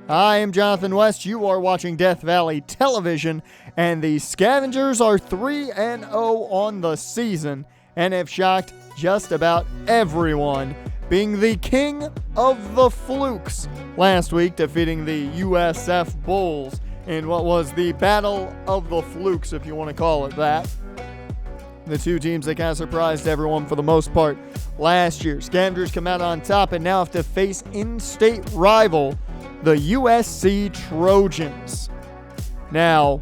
I am Jonathan West. You are watching Death Valley Television, and the Scavengers are 3-0 on the season and have shocked just about everyone, being the king of the flukes last week, defeating the USF Bulls in what was the Battle of the Flukes, if you want to call it that. The two teams that kind of surprised everyone for the most part last year. Scavengers come out on top and now have to face in-state rival, the USC Trojans. Now,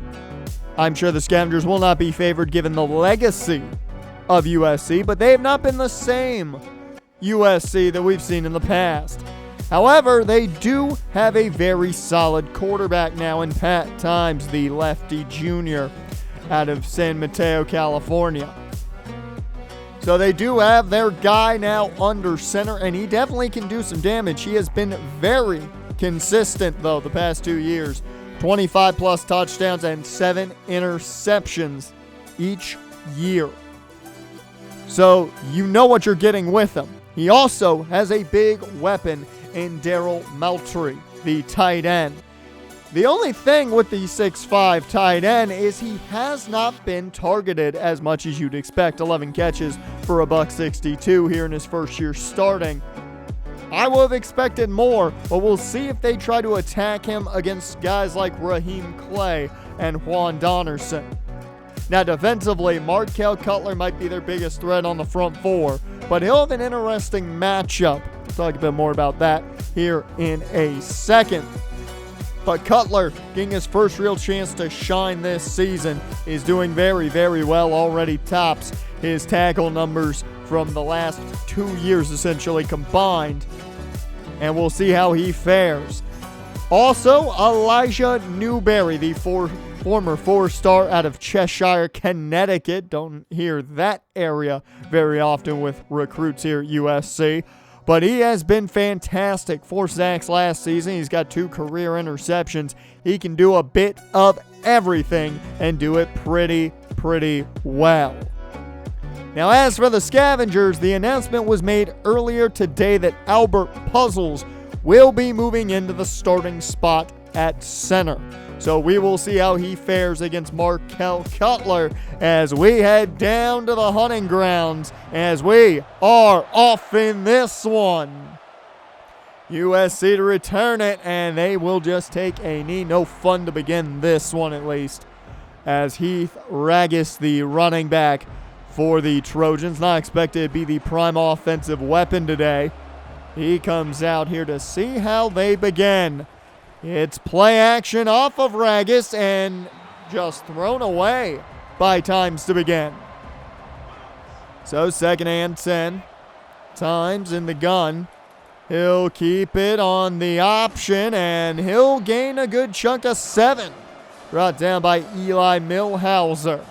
I'm sure the Scavengers will not be favored given the legacy of USC, but they have not been the same USC that we've seen in the past. However, they do have a very solid quarterback now in Pat Times, the lefty junior out of San Mateo, California. So they do have their guy now under center, and he definitely can do some damage. He has been very consistent, though, the past 2 years. 25-plus touchdowns and 7 interceptions each year. So you know what you're getting with him. He also has a big weapon in Daryl Meltry, the tight end. The only thing with the 6'5 tight end is he has not been targeted as much as you'd expect. 11 catches for $162 here in his first year starting. I would have expected more, but we'll see if they try to attack him against guys like Raheem Clay and Juan Donnerson. Now defensively, Markel Cutler might be their biggest threat on the front four, but he'll have an interesting matchup. We'll talk a bit more about that here in a second. But Cutler, getting his first real chance to shine this season, is doing very, very well. Already tops his tackle numbers from the last 2 years, essentially combined. And we'll see how he fares. Also, Elijah Newberry, the former four-star out of Cheshire, Connecticut. Don't hear that area very often with recruits here at USC. But he has been fantastic. 4 sacks last season. He's got 2 career interceptions. He can do a bit of everything and do it pretty well. Now, as for the Scavengers, the announcement was made earlier today that Albert Puzzles will be moving into the starting spot at center. So we will see how he fares against Markel Cutler as we head down to the hunting grounds as we are off in this one. USC to return it, and they will just take a knee. No fun to begin this one, at least, as Heath Ragus, the running back for the Trojans, not expected to be the prime offensive weapon today. He comes out here to see how they begin. It's play action off of Ragus and just thrown away by Times to begin. So 2nd and 10. Times in the gun. He'll keep it on the option and he'll gain a good chunk of 7. Brought down by Eli Millhauser.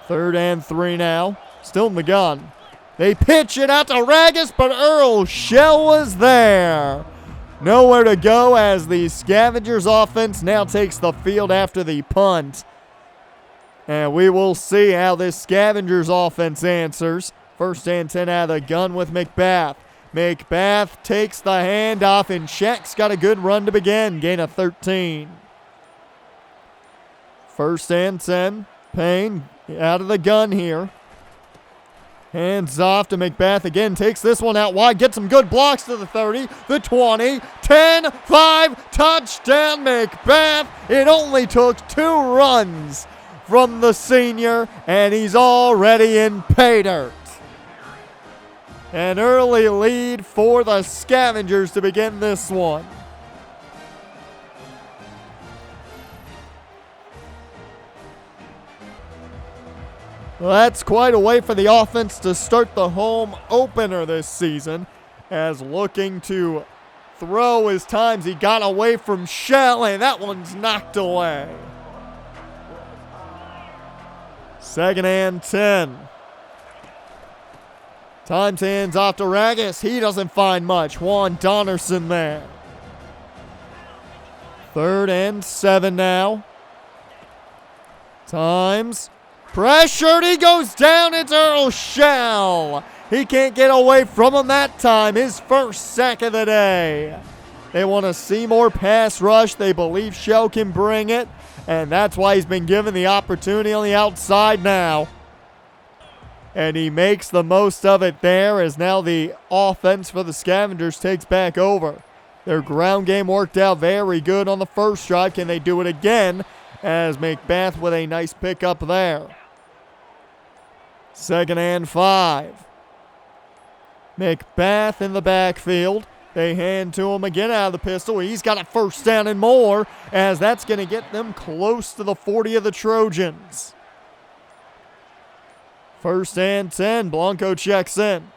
3rd and 3 now. Still in the gun. They pitch it out to Ragus, but Earl Schell was there. Nowhere to go as the Scavengers offense now takes the field after the punt. And we will see how this Scavengers offense answers. 1st and 10 out of the gun with McBath. McBath takes the handoff and Shaq's got a good run to begin. Gain of 13. 1st and 10. Payne out of the gun here. Hands off to McBath again. Takes this one out wide. Gets some good blocks to the 30, the 20, 10, 5. Touchdown McBath. It only took 2 runs from the senior, and he's already in pay dirt. An early lead for the Scavengers to begin this one. Well, that's quite a way for the offense to start the home opener this season, as looking to throw his times. He got away from Schell, and that one's knocked away. 2nd and 10. Times hands off to Ragus. He doesn't find much. Juan Donnerson there. 3rd and 7 now. Times pressured. He goes down. It's Earl Schell. He can't get away from him that time. His first sack of the day. They want to see more pass rush. They believe Schell can bring it, and that's why he's been given the opportunity on the outside now. And he makes the most of it there, as now the offense for the Scavengers takes back over. Their ground game worked out very good on the first drive. Can they do it again? As McBath with a nice pickup there. 2nd and 5. McBath in the backfield. They hand to him again out of the pistol. He's got a first down and more, as that's going to get them close to the 40 of the Trojans. 1st and 10. Blanco checks in.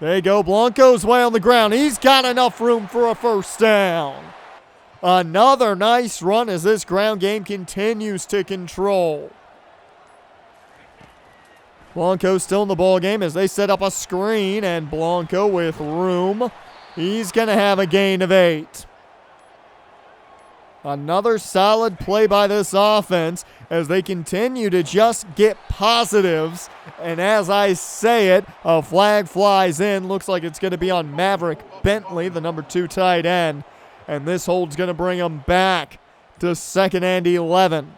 There you go. Blanco's way on the ground. He's got enough room for a first down. Another nice run as this ground game continues to control. Blanco still in the ball game as they set up a screen, and Blanco with room. He's going to have a gain of 8. Another solid play by this offense as they continue to just get positives. And as I say it, a flag flies in. Looks like it's going to be on Maverick Bentley, the number 2 tight end. And this hold's going to bring them back to 2nd and 11.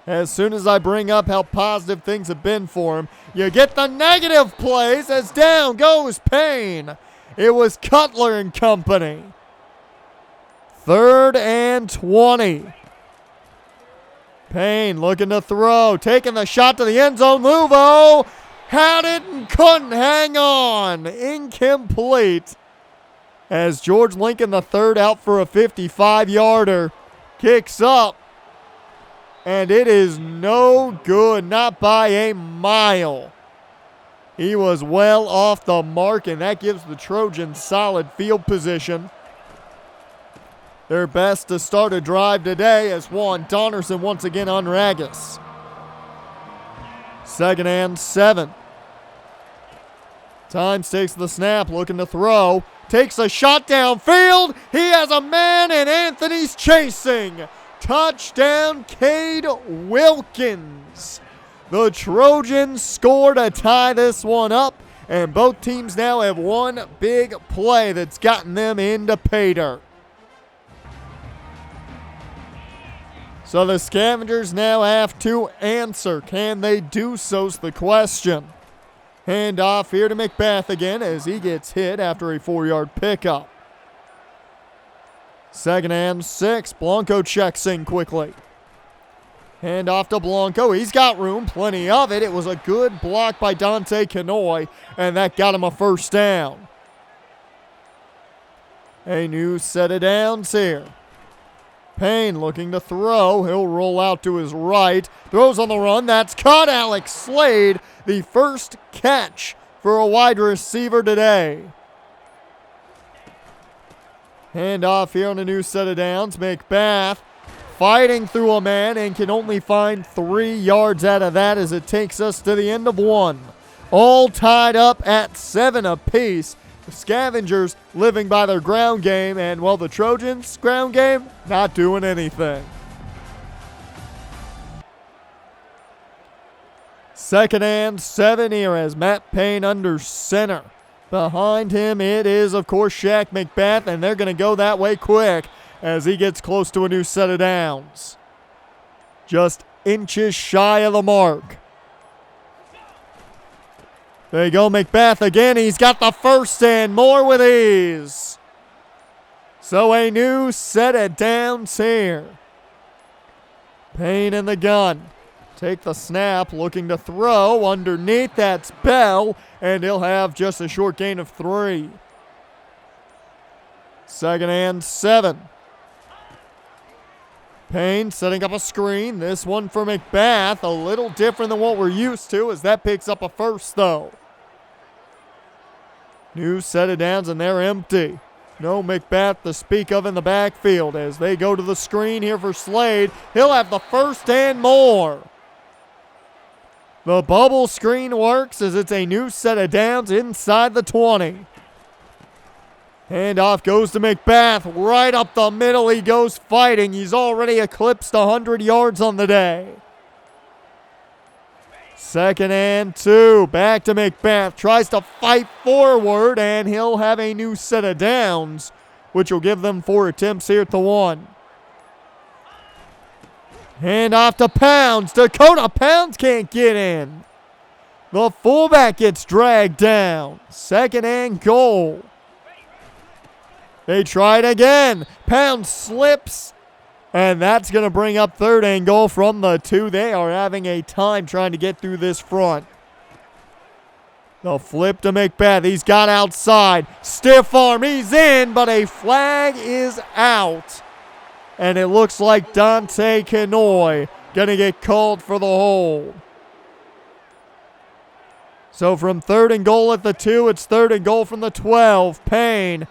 As soon as I bring up how positive things have been for him, you get the negative plays as down goes Payne. It was Cutler and company. 3rd and 20. Payne looking to throw, taking the shot to the end zone. Luvo had it and couldn't hang on. Incomplete. As George Lincoln III out for a 55-yarder. Kicks up. And it is no good, not by a mile. He was well off the mark, and that gives the Trojans solid field position. Their best to start a drive today as Juan Donnerson once again on Ragus. 2nd and 7. Times takes the snap, looking to throw. Takes a shot downfield. He has a man, and Anthony's chasing. Touchdown, Cade Wilkins. The Trojans scored to tie this one up, and both teams now have one big play that's gotten them into pay dirt. So the Scavengers now have to answer. Can they do so's the question. Hand off here to McBath again as he gets hit after a 4-yard pickup. 2nd and 6. Blanco checks in quickly. Hand off to Blanco. He's got room, plenty of it. It was a good block by Dante Canoy, and that got him a first down. A new set of downs here. Payne looking to throw. He'll roll out to his right. Throws on the run. That's caught. Alex Slade, the first catch for a wide receiver today. Hand off here on a new set of downs. McBath fighting through a man and can only find 3 yards out of that as it takes us to the end of one. All tied up at 7 apiece. The Scavengers living by their ground game, and, well, the Trojans' ground game not doing anything. 2nd and 7 here as Matt Payne under center. Behind him it is, of course, Shaq McBath, and they're going to go that way quick as he gets close to a new set of downs. Just inches shy of the mark. There you go, McBath again. He's got the first and more with ease. So a new set of downs here. Payne in the gun. Take the snap, looking to throw. Underneath, that's Bell, and he'll have just a short gain of 3. 2nd and 7. Payne setting up a screen. This one for McBath. A little different than what we're used to as that picks up a first, though. New set of downs, and they're empty. No McBath to speak of in the backfield as they go to the screen here for Slade. He'll have the first and more. The bubble screen works as it's a new set of downs inside the 20. Handoff goes to McBath. Right up the middle he goes fighting. He's already eclipsed 100 yards on the day. 2nd and 2. Back to McBath. Tries to fight forward, and he'll have a new set of downs, which will give them 4 attempts here at the 1. Hand off to Pounds. Dakota Pounds can't get in. The fullback gets dragged down. 2nd and goal. They try it again. Pounds slips, and that's going to bring up 3rd and goal from the 2. They are having a time trying to get through this front. The flip to McBath. He's got outside. Stiff arm. He's in, but a flag is out. And it looks like Dante Kanoy going to get called for the hold. So from 3rd and goal at the 2, it's 3rd and goal from the 12. Payne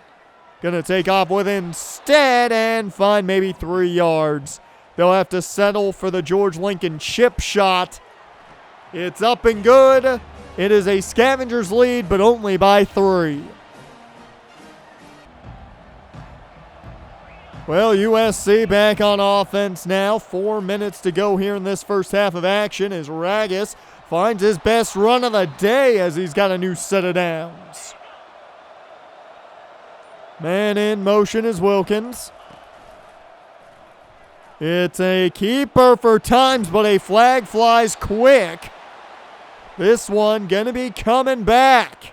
going to take off with instead and find maybe 3 yards. They'll have to settle for the George Lincoln chip shot. It's up and good. It is a Scavengers lead, but only by 3. Well, USC back on offense now. 4 minutes to go here in this first half of action as Ragus finds his best run of the day as he's got a new set of downs. Man in motion is Wilkins. It's a keeper for times, but a flag flies quick. This one going to be coming back.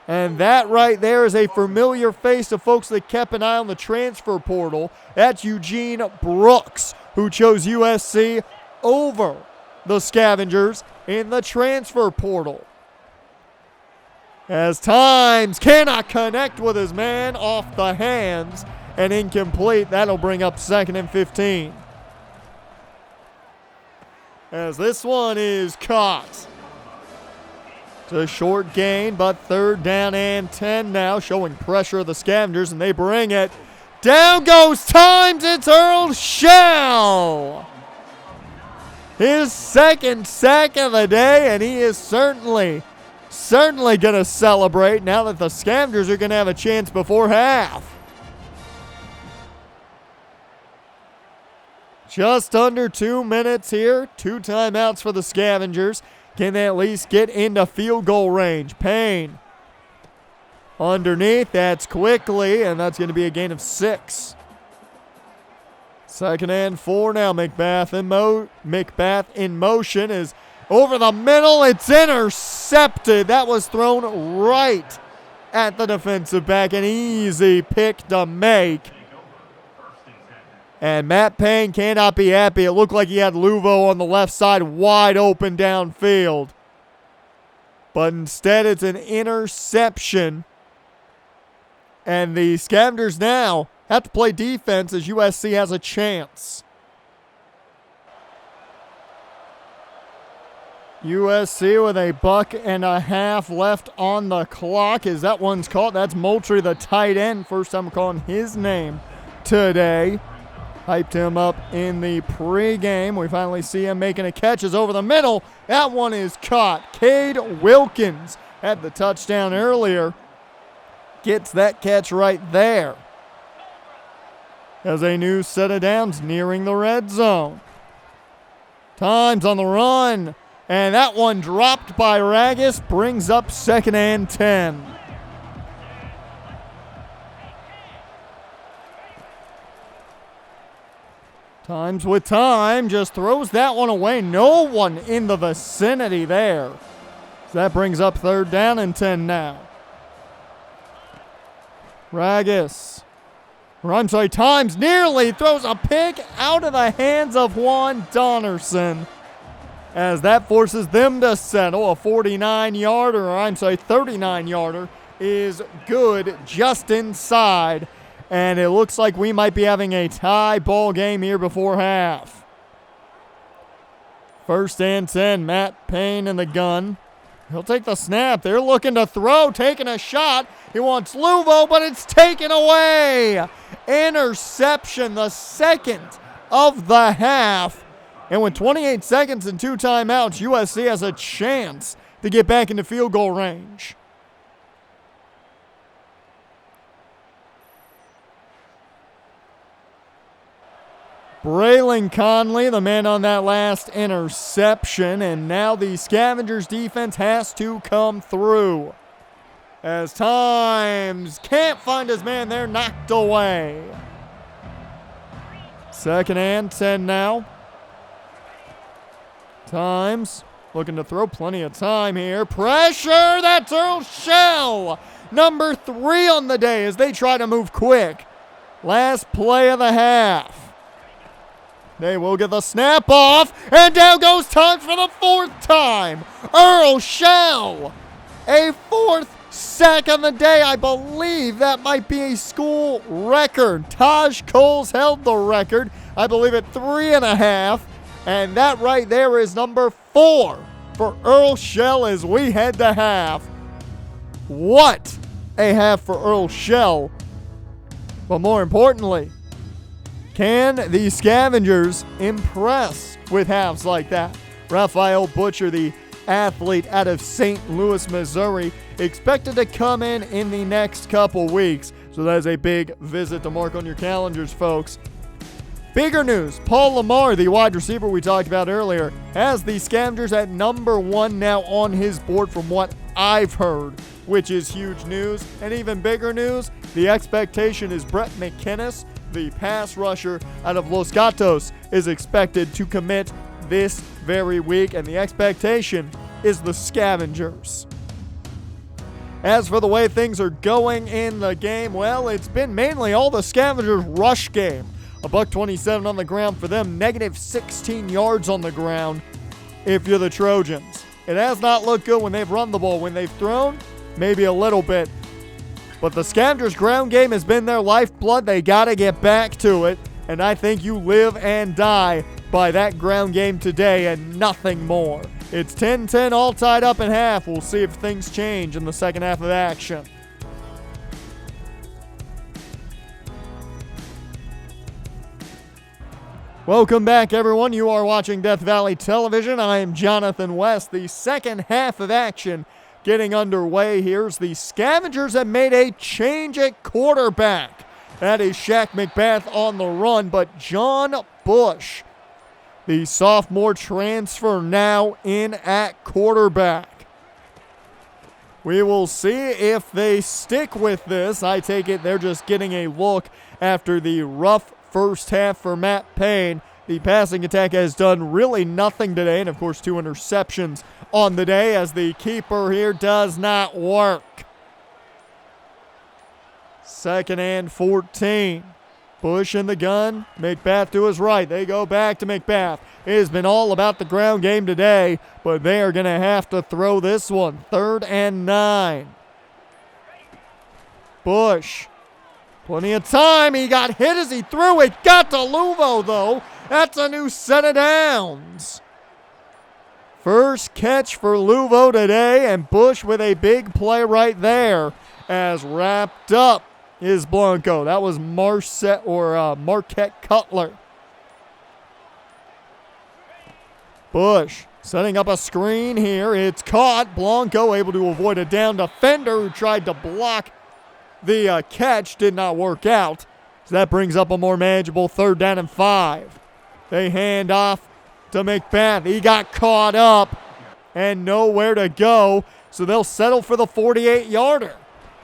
And that right there is a familiar face to folks that kept an eye on the transfer portal. That's Eugene Brooks, who chose USC over the Scavengers in the transfer portal. As Times cannot connect with his man, off the hands and incomplete. That'll bring up 2nd and 15. As this one is caught. It's a short gain, but 3rd down and 10 now, showing pressure of the Scavengers, and they bring it. Down goes Times. It's Earl Schell. His 2nd sack of the day, and he is certainly going to celebrate now that the Scavengers are going to have a chance before half. Just under 2 minutes here. 2 timeouts for the Scavengers. Can they at least get into field goal range? Payne underneath. That's quickly, and that's going to be a gain of 6. 2nd and 4 now. McBath in motion is over the middle. It's intercepted. That was thrown right at the defensive back. An easy pick to make. And Matt Payne cannot be happy. It looked like he had Luvo on the left side wide open downfield. But instead it's an interception. And the Scavengers now have to play defense as USC has a chance. USC with a $1.50 left on the clock. As that one's caught, that's Moultrie, the tight end. First time we're calling his name today. Hyped him up in the pregame. We finally see him making a catch. Is over the middle. That one is caught. Cade Wilkins had the touchdown earlier. Gets that catch right there. As a new set of downs nearing the red zone. Times on the run. And that one dropped by Ragus. Brings up 2nd and 10. Times with time, just throws that one away. No one in the vicinity there. So that brings up 3rd down and 10 now. Times nearly throws a pick out of the hands of Juan Donnerson. As that forces them to settle. A 39-yarder is good just inside. And it looks like we might be having a tie ball game here before half. 1st and 10, Matt Payne in the gun. He'll take the snap. They're looking to throw, taking a shot. He wants Luvo, but it's taken away. Interception, the 2nd of the half. And with 28 seconds and 2 timeouts, USC has a chance to get back into field goal range. Braylon Conley, the man on that last interception, and now the Scavengers defense has to come through. As Times can't find his man there, knocked away. 2nd and 10 now. Times looking to throw, plenty of time here. Pressure, that's Schell. Number 3 on the day as they try to move quick. Last play of the half. They will get the snap off, and down goes Times for the 4th time. Schell, a 4th sack on the day. I believe that might be a school record. Taj Coles held the record, I believe at 3.5, and that right there is number 4 for Schell as we head to half. What a half for Schell. But more importantly, can the Scavengers impress with halves like that? Raphael Butcher, the athlete out of St. Louis, Missouri, expected to come in the next couple weeks. So that is a big visit to mark on your calendars, folks. Bigger news, Paul Lamar, the wide receiver we talked about earlier, has the Scavengers at number 1 now on his board from what I've heard, which is huge news. And even bigger news, the expectation is Brett McInnes, the pass rusher out of Los Gatos, is expected to commit this very week, and the expectation is the Scavengers. As for the way things are going in the game, well, it's been mainly all the Scavengers rush game. $127 on the ground for them, negative 16 yards on the ground if you're the Trojans. It has not looked good when they've run the ball. When they've thrown, maybe a little bit. But the Scavengers' ground game has been their lifeblood. They got to get back to it. And I think you live and die by that ground game today and nothing more. It's 10-10 all tied up in half. We'll see if things change in the second half of action. Welcome back, everyone. You are watching Death Valley Television. I am Jonathan West. The second half of action getting underway. Here's the Scavengers have made a change at quarterback. That is Shaq McBath on the run, but John Bush, the sophomore transfer, now in at quarterback. We will see if they stick with this. I take it they're just getting a look after the rough first half for Matt Payne. The passing attack has done really nothing today, and of course 2 interceptions on the day as the keeper here does not work. 2nd and 14. Bush in the gun. McBath to his right. They go back to McBath. It has been all about the ground game today, but they are going to have to throw this one. 3rd and 9. Bush. Plenty of time. He got hit as he threw it. Got to Luvo, though. That's a new set of downs. First catch for Luvo today, and Bush with a big play right there as wrapped up is Blanco. That was Marquette Cutler. Bush setting up a screen here. It's caught. Blanco able to avoid a down defender who tried to block the catch. Did not work out. So that brings up a more manageable 3rd down and 5. They hand off to McBath. He got caught up and nowhere to go. So they'll settle for the 48-yarder.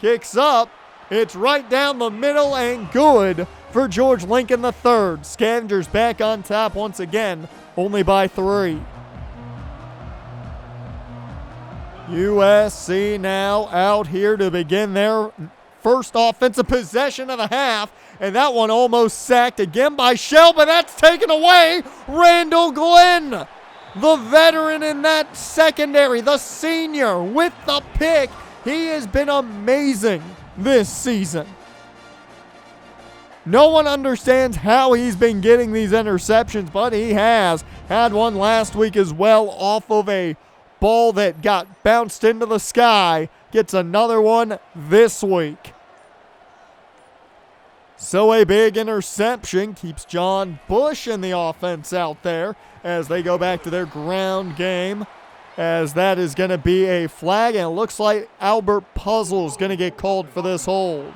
Kicks up. It's right down the middle and good for George Lincoln III. Scavengers back on top once again, only by 3. USC now out here to begin their first offensive possession of the half, and that one almost sacked again by Schell, but that's taken away. Randall Glenn, the veteran in that secondary, the senior with the pick. He has been amazing this season. No one understands how he's been getting these interceptions, but he has. Had one last week as well off of a ball that got bounced into the sky. Gets another one this week. So a big interception keeps John Bush in the offense out there as they go back to their ground game, as that is going to be a flag, and it looks like Albert Puzzle is going to get called for this hold.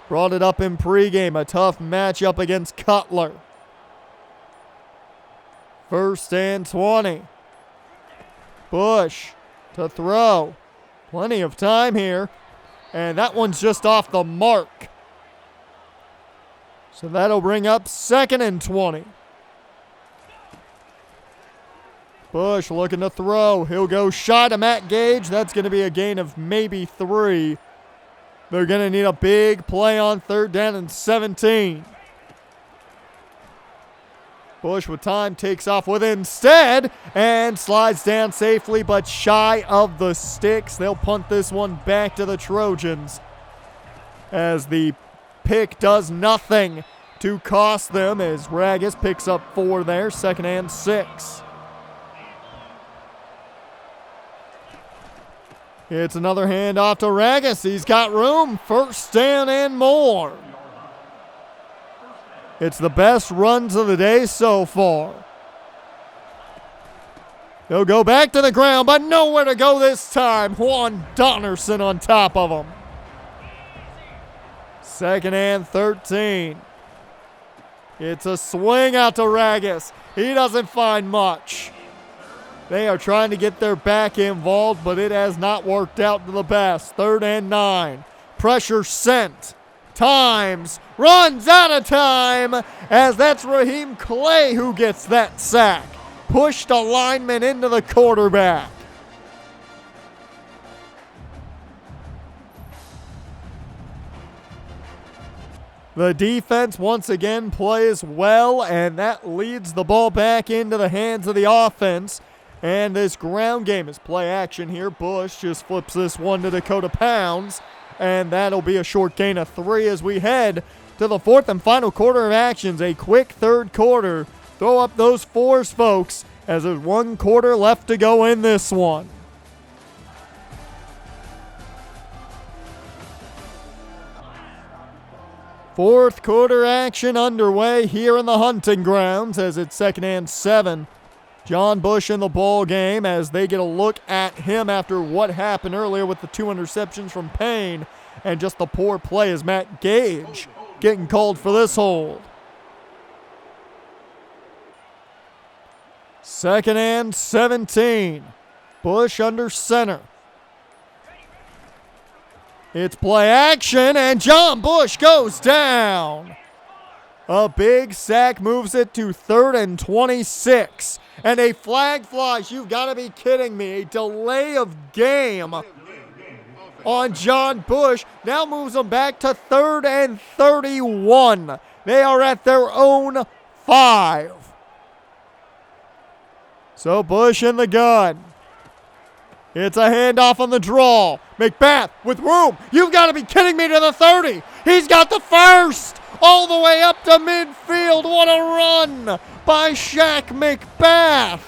Brought it up in pregame, a tough matchup against Cutler. First and 20. Bush to throw. Plenty of time here. And that one's just off the mark. So that'll bring up second and 20. Bush looking to throw. He'll go shy to Matt Gage. That's going to be a gain of maybe 3. They're going to need a big play on third down and 17. Bush with time takes off with it instead and slides down safely but shy of the sticks. They'll punt this one back to the Trojans as the pick does nothing to cost them as Ragus picks up 4 there, second and 6. It's another handoff to Ragus. He's got room. First down and more. It's the best runs of the day so far. They'll go back to the ground, but nowhere to go this time. Juan Donnerson on top of him. Second and 13. It's a swing out to Ragus. He doesn't find much. They are trying to get their back involved, but it has not worked out to the best. Third and 9. Pressure sent. Times. Runs out of time as that's Raheem Clay who gets that sack. Pushed a lineman into the quarterback. The defense once again plays well, and that leads the ball back into the hands of the offense. And this ground game is play action here. Bush just flips this one to Dakota Pounds. And that'll be a short gain of 3 as we head to the fourth and final quarter of actions. A quick third quarter. Throw up those 4s, folks, as there's 1 quarter left to go in this one. Fourth quarter action underway here in the hunting grounds as it's second and 7. John Bush in the ball game as they get a look at him after what happened earlier with the 2 interceptions from Payne and just the poor play as Matt Gage getting called for this hold. Second and 17. Bush under center. It's play action and John Bush goes down. A big sack moves it to third and 26. And a flag flies. You've got to be kidding me. A delay of game on John Bush now moves them back to third and 31. They are at their own 5. So Bush in the gun. It's a handoff on the draw. McBath with room. You've got to be kidding me, to the 30. He's got the first all the way up to midfield. What a run by Shaq McBath.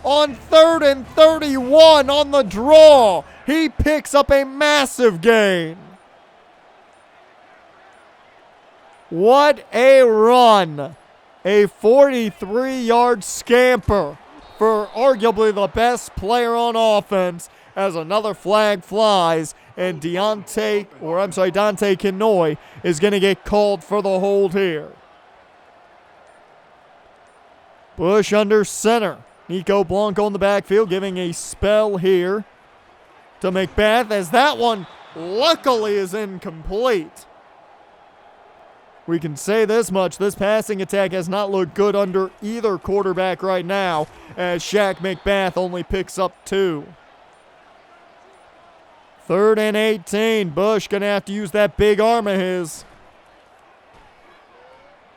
On third and 31 on the draw. He picks up a massive gain. What a run. A 43-yard scamper for arguably the best player on offense as another flag flies and Dante Kenoy is going to get called for the hold here. Bush under center. Nico Blanco in the backfield giving a spell here to McBath as that one luckily is incomplete. We can say this much, this passing attack has not looked good under either quarterback right now as Shaq McBath only picks up 2. Third and 18, Bush gonna have to use that big arm of his.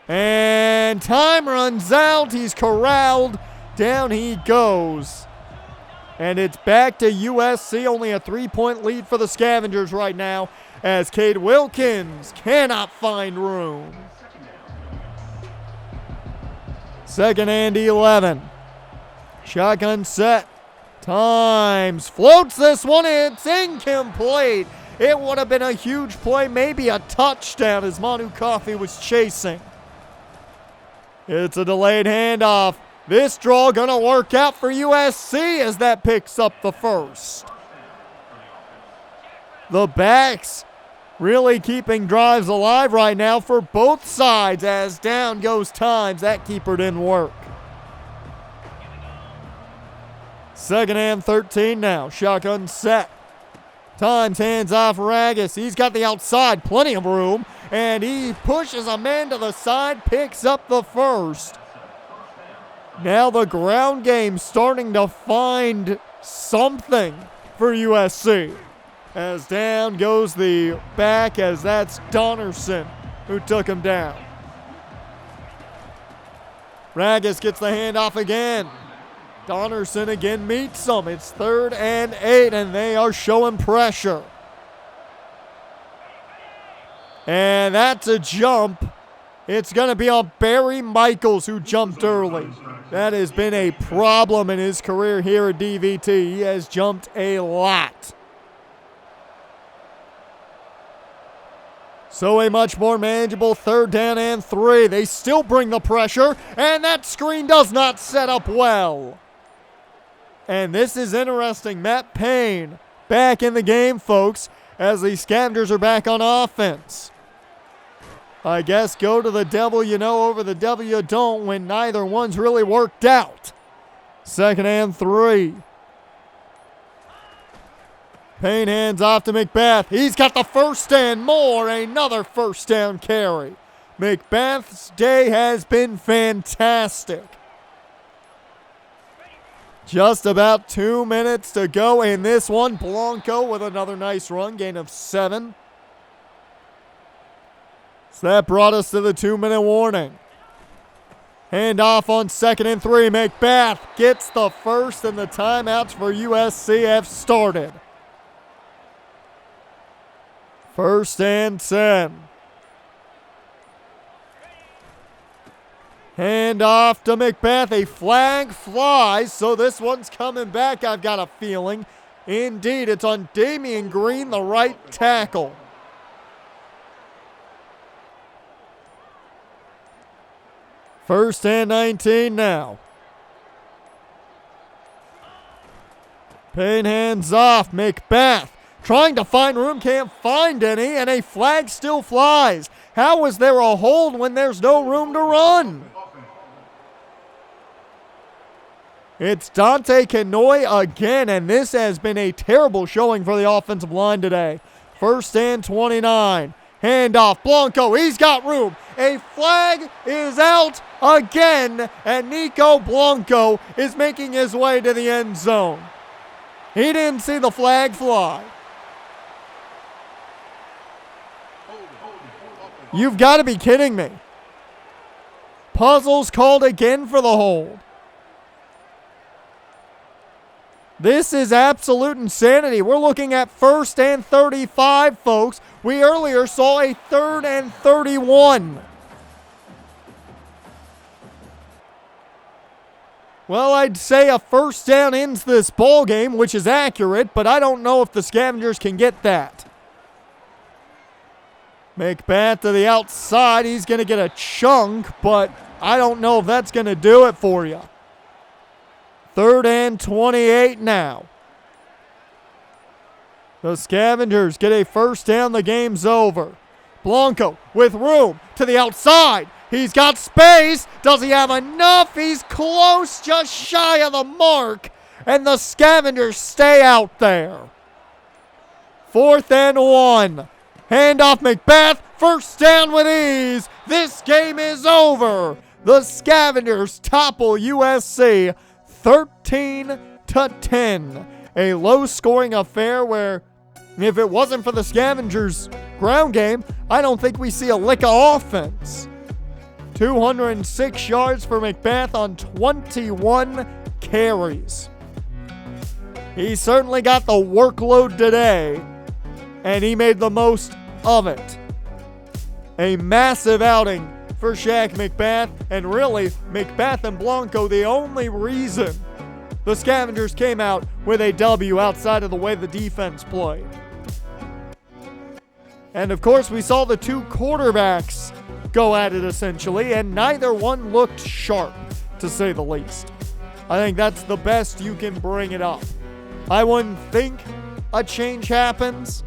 And time runs out, he's corralled, down he goes. And it's back to USC, only a 3-point lead for the Scavengers right now as Cade Wilkins cannot find room. Second and 11. Shotgun set. Times floats this one. It's incomplete. It would have been a huge play, maybe a touchdown as Manu Coffey was chasing. It's a delayed handoff. This draw gonna work out for USC as that picks up the first. The backs really keeping drives alive right now for both sides as down goes Times. That keeper didn't work. Second and 13 now. Shotgun set. Times hands off Ragus. He's got the outside, plenty of room, and he pushes a man to the side, picks up the first. Now the ground game starting to find something for USC. As down goes the back, as that's Donnerson who took him down. Ragus gets the handoff again. Donnerson again meets him. It's 3rd and 8, and they are showing pressure. And that's a jump. It's going to be on Barry Michaels, who jumped early. That has been a problem in his career here at DVT. He has jumped a lot. So a much more manageable 3rd down and 3. They still bring the pressure, and that screen does not set up well. And this is interesting. Matt Payne back in the game, folks, as the Scavengers are back on offense. I guess go to the devil you know over the devil you don't when neither one's really worked out. 2nd and 3. Payne hands off to McBath. He's got the first and more. Another first down carry. McBath's day has been fantastic. Just about 2 minutes to go in this one. Blanco with another nice run, gain of 7. So that brought us to the 2-minute warning. Handoff on 2nd and 3. McBath gets the first, and the timeouts for USC have started. 1st and 10. Hand off to McBath. A flag flies, so this one's coming back, I've got a feeling. Indeed, it's on Damian Green, the right tackle. First and 19 now. Payne hands off. McBath trying to find room, can't find any, and a flag still flies. How is there a hold when there's no room to run? It's Dante Kanoy again, and this has been a terrible showing for the offensive line today. 1st and 29. Handoff, Blanco, he's got room. A flag is out again, and Nico Blanco is making his way to the end zone. He didn't see the flag fly. You've got to be kidding me. Puzzles called again for the hold. This is absolute insanity. We're looking at 1st and 35, folks. We earlier saw a 3rd and 31. Well, I'd say a first down ends this ball game, which is accurate, but I don't know if the Scavengers can get that. McBath to the outside. He's going to get a chunk, but I don't know if that's going to do it for you. 3rd and 28 now. The Scavengers get a first down. The game's over. Blanco with room to the outside. He's got space. Does he have enough? He's close, just shy of the mark. And the Scavengers stay out there. 4th and 1. Handoff McBath. First down with ease. This game is over. The Scavengers topple USC 13-10. A low-scoring affair where, if it wasn't for the Scavengers' ground game, I don't think we see a lick of offense. 206 yards for McBath on 21 carries. He certainly got the workload today, and he made the most of it. A massive outing for Shaq McBath, and really, McBath and Blanco, the only reason the Scavengers came out with a W outside of the way the defense played. And of course, we saw the two quarterbacks go at it essentially, and neither one looked sharp, to say the least. I think that's the best you can bring it up. I wouldn't think a change happens,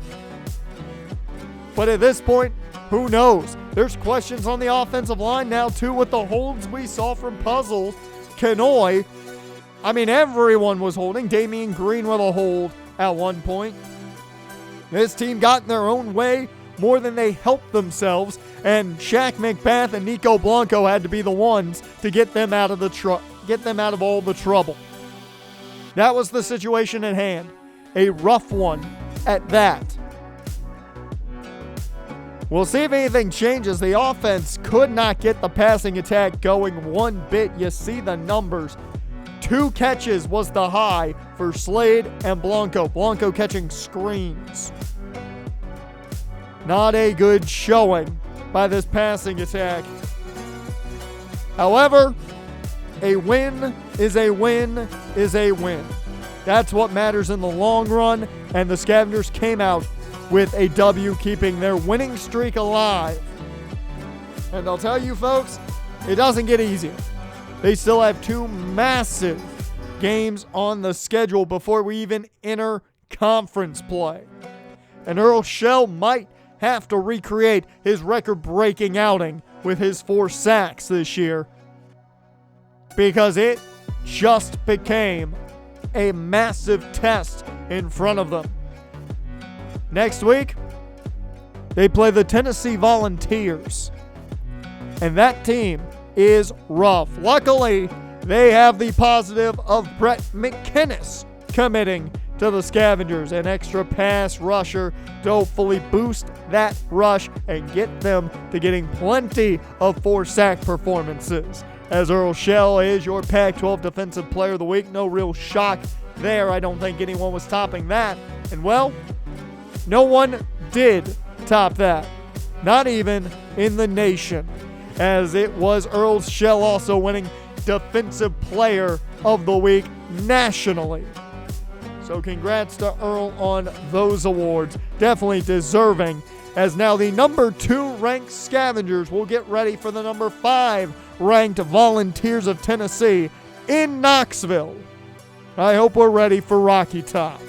but at this point, who knows? There's questions on the offensive line now, too, with the holds we saw from Puzzle, Kanoy, I mean, everyone was holding. Damian Green with a hold at one point. This team got in their own way more than they helped themselves, and Shaq McBath and Nico Blanco had to be the ones to get them out of all the trouble. That was the situation at hand. A rough one at that. We'll see if anything changes. The offense could not get the passing attack going one bit. You see the numbers. 2 catches was the high for Slade and Blanco. Blanco catching screens. Not a good showing by this passing attack. However, a win is a win is a win. That's what matters in the long run, and the Scavengers came out with a W, keeping their winning streak alive. And I'll tell you folks, it doesn't get easier. They still have 2 massive games on the schedule before we even enter conference play. And Earl Schell might have to recreate his record-breaking outing with his 4 sacks this year, because it just became a massive test in front of them. Next week, they play the Tennessee Volunteers, and that team is rough. Luckily, they have the positive of Brett McKinnis committing to the Scavengers, an extra pass rusher to hopefully boost that rush and get them to getting plenty of 4-sack performances. As Earl Schell is your Pac-12 Defensive Player of the Week. No real shock there. I don't think anyone was topping that. And well, no one did top that. Not even in the nation. As it was Earl Schell also winning Defensive Player of the Week nationally. So congrats to Earl on those awards. Definitely deserving, as now the number 2 ranked Scavengers will get ready for the number 5 ranked Volunteers of Tennessee in Knoxville. I hope we're ready for Rocky Top.